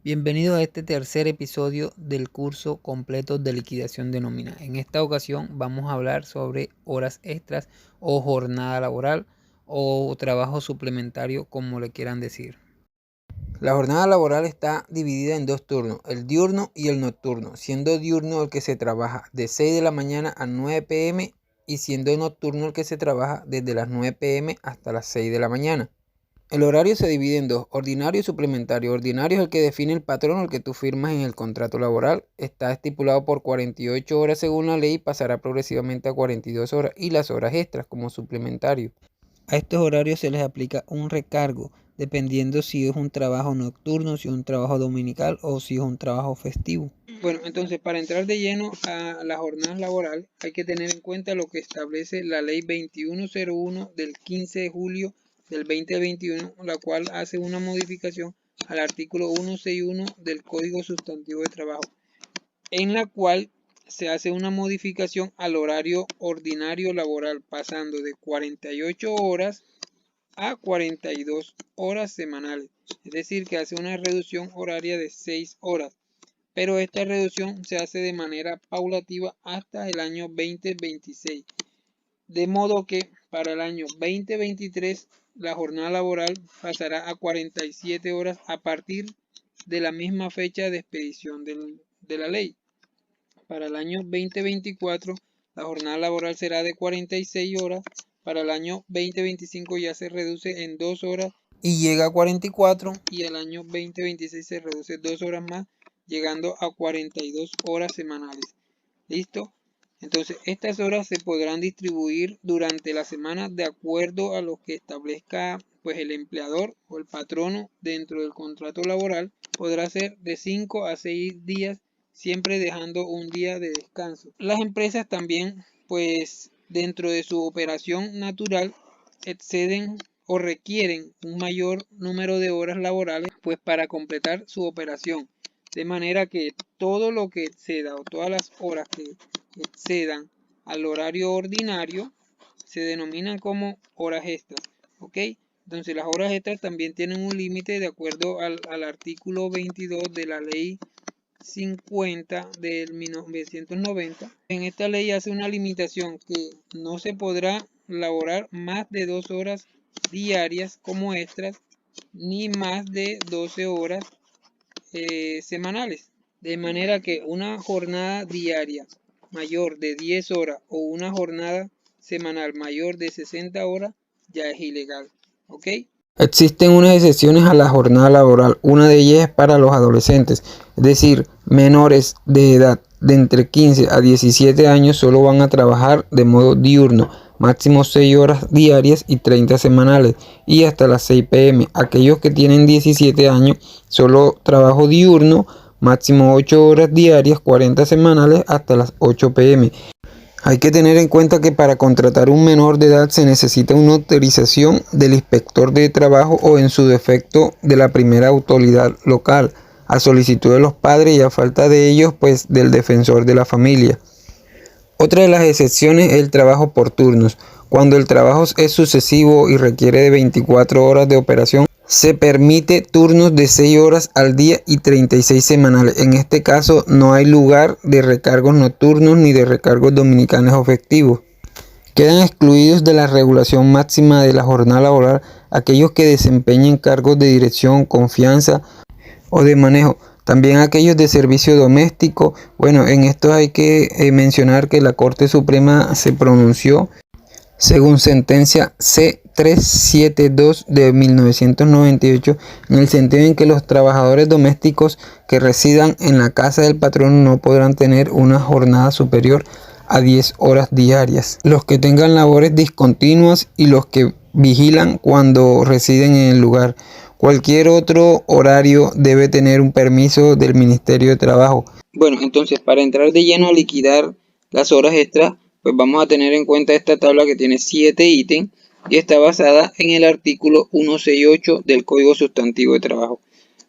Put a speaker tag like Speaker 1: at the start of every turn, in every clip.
Speaker 1: Bienvenido a este tercer episodio del curso completo de liquidación de nómina. En esta ocasión vamos a hablar sobre horas extras o jornada laboral o trabajo suplementario, como le quieran decir. La jornada laboral está dividida en dos turnos, el diurno y el nocturno, siendo diurno el que se trabaja de 6 de la mañana a 9 p.m. y siendo nocturno el que se trabaja desde las 9 p.m. hasta las 6 de la mañana. El horario se divide en dos, ordinario y suplementario. Ordinario es el que define el patrón, el que tú firmas en el contrato laboral. Está estipulado por 48 horas según la ley, pasará progresivamente a 42 horas y las horas extras como suplementario. A estos horarios se les aplica un recargo, dependiendo si es un trabajo nocturno, si es un trabajo dominical o si es un trabajo festivo. Bueno, entonces para entrar de lleno a la jornada laboral hay que tener en cuenta lo que establece la ley 2101 del 15 de julio del 2021, la cual hace una modificación al artículo 161 del Código Sustantivo de Trabajo, en la cual se hace una modificación al horario ordinario laboral, pasando de 48 horas a 42 horas semanales, es decir, que hace una reducción horaria de 6 horas, pero esta reducción se hace de manera paulativa hasta el año 2026. De modo que para el año 2023 la jornada laboral pasará a 47 horas a partir de la misma fecha de expedición de la ley. Para el año 2024 la jornada laboral será de 46 horas. Para el año 2025 ya se reduce en 2 horas y llega a 44. Y el año 2026 se reduce 2 horas más, llegando a 42 horas semanales. ¿Listo? Entonces, estas horas se podrán distribuir durante la semana de acuerdo a lo que establezca pues el empleador o el patrono dentro del contrato laboral. Podrá ser de 5 a 6 días, siempre dejando un día de descanso. Las empresas también, pues dentro de su operación natural, exceden o requieren un mayor número de horas laborales pues para completar su operación. De manera que todo lo que exceda o todas las horas que excedan al horario ordinario se denominan como horas extras. ¿Ok? Entonces las horas extras también tienen un límite de acuerdo al artículo 22 de la ley 50 del 1990. En esta ley hace una limitación que no se podrá laborar más de 2 horas diarias como extras ni más de 12 horas semanales, de manera que una jornada diaria mayor de 10 horas o una jornada semanal mayor de 60 horas ya es ilegal. ¿Ok? Existen unas excepciones a la jornada laboral. Una de ellas es para los adolescentes, es decir, menores de edad de entre 15 a 17 años solo van a trabajar de modo diurno, máximo 6 horas diarias y 30 semanales, y hasta las 6 p.m. Aquellos que tienen 17 años, solo trabajo diurno, máximo 8 horas diarias, 40 semanales, hasta las 8 p.m. Hay que tener en cuenta que para contratar un menor de edad se necesita una autorización del inspector de trabajo o en su defecto de la primera autoridad local, a solicitud de los padres y a falta de ellos, pues del defensor de la familia. Otra de las excepciones es el trabajo por turnos. Cuando el trabajo es sucesivo y requiere de 24 horas de operación, se permite turnos de 6 horas al día y 36 semanales. En este caso no hay lugar de recargos nocturnos ni de recargos dominicales o festivos. Quedan excluidos de la regulación máxima de la jornada laboral aquellos que desempeñen cargos de dirección, confianza o de manejo. También aquellos de servicio doméstico. Bueno, en esto hay que mencionar que la Corte Suprema se pronunció según sentencia C372 de 1998, en el sentido en que los trabajadores domésticos que residan en la casa del patrón no podrán tener una jornada superior a 10 horas diarias. Los que tengan labores discontinuas y los que vigilan cuando residen en el lugar. Cualquier otro horario debe tener un permiso del Ministerio de Trabajo. Bueno, entonces para entrar de lleno a liquidar las horas extras, pues vamos a tener en cuenta esta tabla que tiene 7 ítems y está basada en el artículo 168 del Código Sustantivo de Trabajo.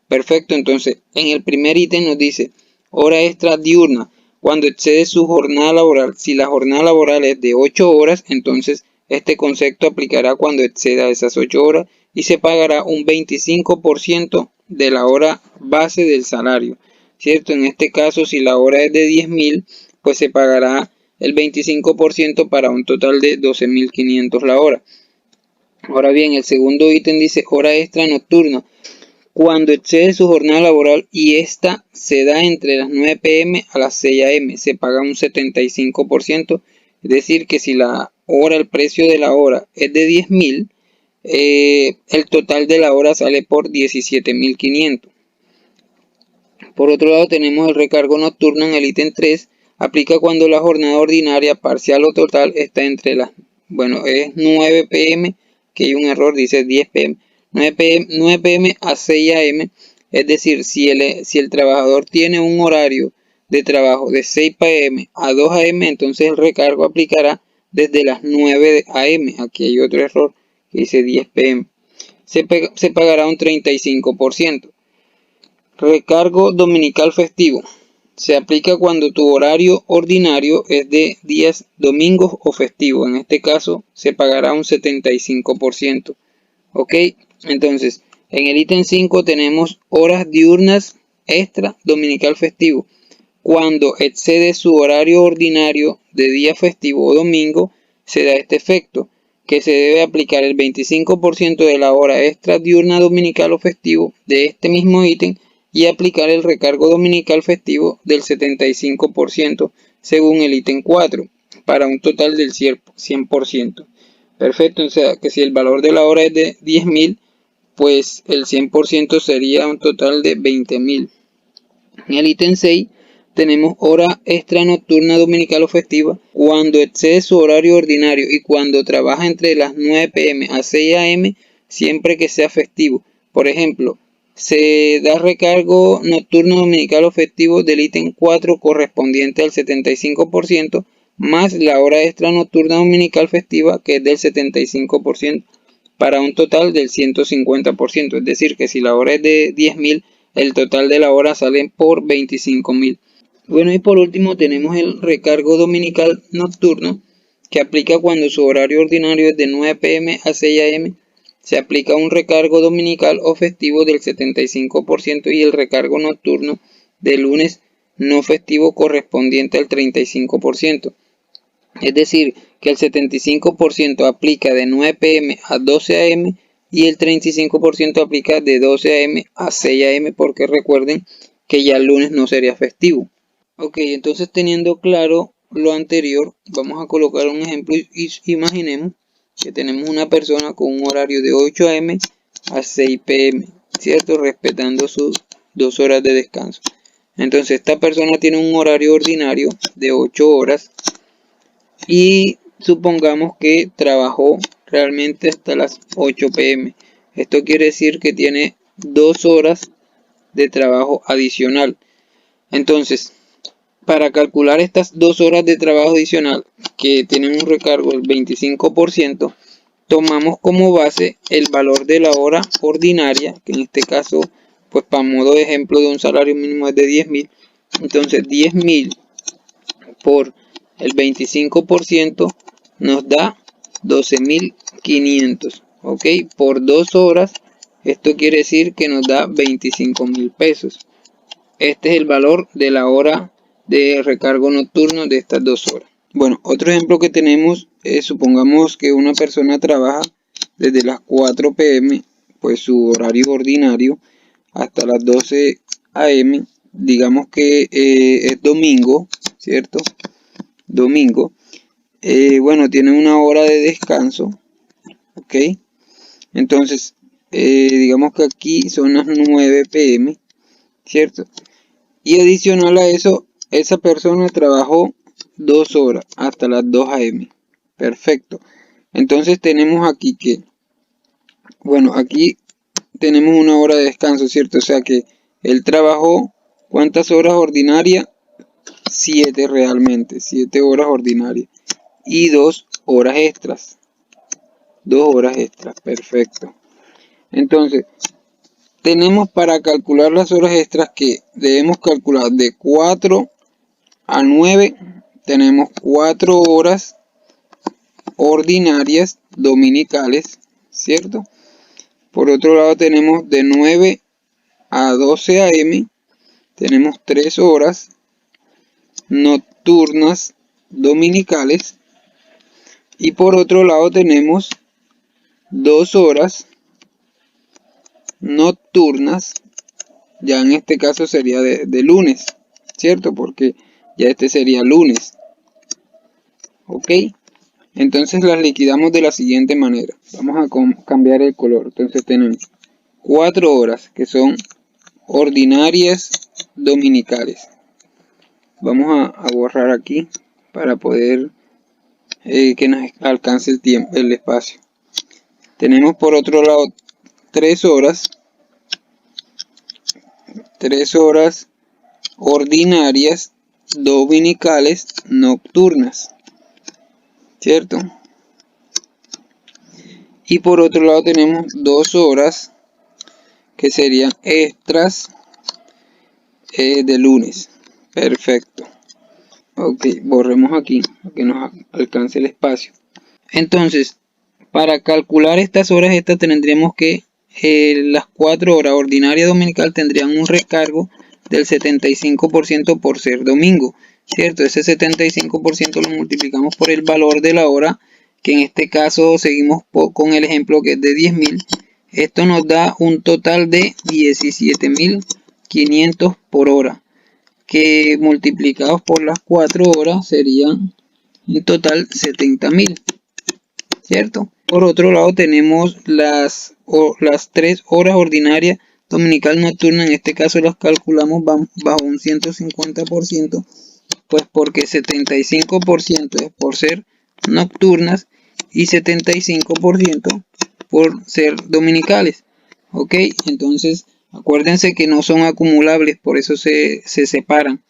Speaker 1: Perfecto, entonces en el primer ítem nos dice hora extra diurna, cuando excede su jornada laboral. Si la jornada laboral es de 8 horas, entonces este concepto aplicará cuando exceda esas 8 horas y se pagará un 25% de la hora base del salario, ¿cierto? En este caso, si la hora es de 10.000, pues se pagará el 25% para un total de 12.500 la hora. Ahora bien, el segundo ítem dice hora extra nocturna. Cuando excede su jornada laboral y esta se da entre las 9 p.m. a las 6 a.m., se paga un 75%, es decir, que si el precio de la hora es de 10.000, el total de la hora sale por 17.500. Por otro lado, tenemos el recargo nocturno en el ítem 3, aplica cuando la jornada ordinaria, parcial o total está entre las, es 9 p.m., que hay un error, dice 10 p.m., 9 p.m. a 6 a.m., es decir, si el trabajador tiene un horario de trabajo de 6 p.m. a 2 a.m., entonces el recargo aplicará desde las 9 a.m. Aquí hay otro error que dice 10 p.m. Se pagará un 35%. Recargo dominical festivo. Se aplica cuando tu horario ordinario es de días domingos o festivos. En este caso se pagará un 75%. Ok, entonces en el ítem 5 tenemos horas diurnas extra dominical festivo. Cuando excede su horario ordinario de día festivo o domingo, se da este efecto, que se debe aplicar el 25% de la hora extra diurna dominical o festivo de este mismo ítem y aplicar el recargo dominical festivo del 75% según el ítem 4, para un total del 100%. Perfecto, o sea que si el valor de la hora es de 10.000, pues el 100% sería un total de 20.000. En el ítem 6 tenemos hora extra nocturna dominical o festiva cuando excede su horario ordinario y cuando trabaja entre las 9 p.m. a 6 a.m. siempre que sea festivo. Por ejemplo, se da recargo nocturno dominical o festivo del ítem 4 correspondiente al 75% más la hora extra nocturna dominical festiva que es del 75% para un total del 150%. Es decir, que si la hora es de 10.000, el total de la hora sale por 25.000. Bueno, y por último tenemos el recargo dominical nocturno, que aplica cuando su horario ordinario es de 9 p.m. a 6 a.m. Se aplica un recargo dominical o festivo del 75% y el recargo nocturno de lunes no festivo correspondiente al 35%. Es decir, que el 75% aplica de 9 p.m. a 12 a.m. y el 35% aplica de 12 a.m. a 6 a.m. porque recuerden que ya el lunes no sería festivo. Ok, entonces teniendo claro lo anterior, vamos a colocar un ejemplo y imaginemos que tenemos una persona con un horario de 8 a.m. a 6 p.m., ¿cierto? Respetando sus 2 horas de descanso. Entonces esta persona tiene un horario ordinario de 8 horas y supongamos que trabajó realmente hasta las 8 p.m. Esto quiere decir que tiene 2 horas de trabajo adicional. Entonces, para calcular estas 2 horas de trabajo adicional que tienen un recargo del 25%, tomamos como base el valor de la hora ordinaria, que en este caso, pues para modo de ejemplo de un salario mínimo es de 10.000. Entonces 10.000 por el 25% nos da 12.500. Ok, por 2 horas, esto quiere decir que nos da 25.000 pesos. Este es el valor de la hora de recargo nocturno de estas 2 horas. Bueno, otro ejemplo que tenemos es, supongamos que una persona trabaja desde las 4 p.m., pues su horario ordinario, hasta las 12 a.m., digamos que es domingo, ¿cierto? Domingo. Bueno, tiene una hora de descanso, ¿ok? Entonces, digamos que aquí son las 9 p.m., ¿cierto? Y adicional a eso, esa persona trabajó 2 horas hasta las 2 a.m. Perfecto. Entonces tenemos aquí que, bueno, aquí tenemos una hora de descanso, ¿cierto? O sea que él trabajó, ¿cuántas horas ordinarias? 7 realmente, 7 horas ordinarias. Y 2 horas extras. 2 horas extras, perfecto. Entonces, tenemos para calcular las horas extras que debemos calcular de 4 a 9. Tenemos 4 horas ordinarias dominicales, ¿cierto? Por otro lado tenemos de 9 a 12 a.m. tenemos 3 horas nocturnas dominicales. Y por otro lado tenemos 2 horas nocturnas, ya en este caso sería de lunes, ¿cierto? Porque ya este sería lunes. ¿Ok? Entonces las liquidamos de la siguiente manera. Vamos a cambiar el color. Entonces tenemos 4 horas que son ordinarias dominicales. Vamos a borrar aquí para poder que nos alcance el tiempo, el espacio. Tenemos por otro lado 3 horas ordinarias dominicales nocturnas, ¿cierto? Y por otro lado tenemos 2 horas que serían extras de lunes. Perfecto. Ok, borremos aquí para que nos alcance el espacio. Entonces, para calcular estas horas extras tendríamos que las 4 horas ordinarias dominical tendrían un recargo del 75% por ser domingo, ¿cierto? Ese 75% lo multiplicamos por el valor de la hora, que en este caso seguimos con el ejemplo que es de 10.000. Esto nos da un total de 17.500 por hora, que multiplicados por las 4 horas serían en total 70.000, ¿cierto? Por otro lado tenemos las 3 horas ordinarias dominical nocturna. En este caso las calculamos bajo un 150%, pues porque 75% es por ser nocturnas y 75% por ser dominicales. Ok, entonces acuérdense que no son acumulables, por eso se separan.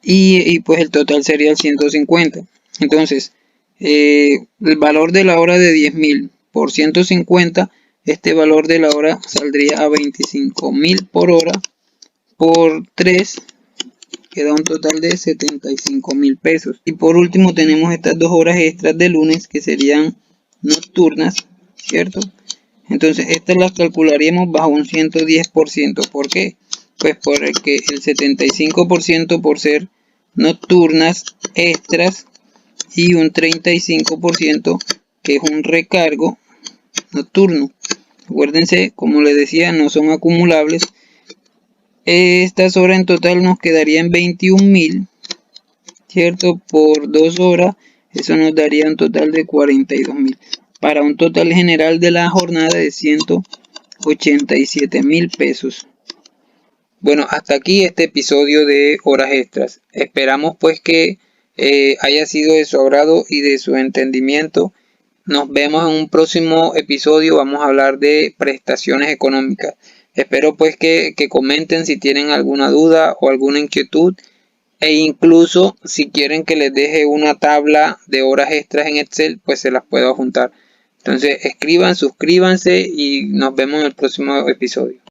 Speaker 1: Y pues el total sería el 150. Entonces, el valor de la hora de 10.000 por 150, este valor de la hora saldría a 25.000 por hora por 3, que da un total de 75.000 pesos. Y por último tenemos estas 2 horas extras de lunes que serían nocturnas, ¿cierto? Entonces estas las calcularíamos bajo un 110%. ¿Por qué? Pues porque el 75% por ser nocturnas extras y un 35% que es un recargo nocturno. Acuérdense, como les decía, no son acumulables. Estas horas en total nos quedarían 21.000, ¿cierto? Por 2 horas, eso nos daría un total de 42.000. Para un total general de la jornada de 187.000 pesos. Bueno, hasta aquí este episodio de horas extras. Esperamos pues que haya sido de su agrado y de su entendimiento. Nos vemos en un próximo episodio. Vamos a hablar de prestaciones económicas. Espero pues que comenten si tienen alguna duda o alguna inquietud. E incluso si quieren que les deje una tabla de horas extras en Excel, pues se las puedo juntar. Entonces escriban, suscríbanse y nos vemos en el próximo episodio.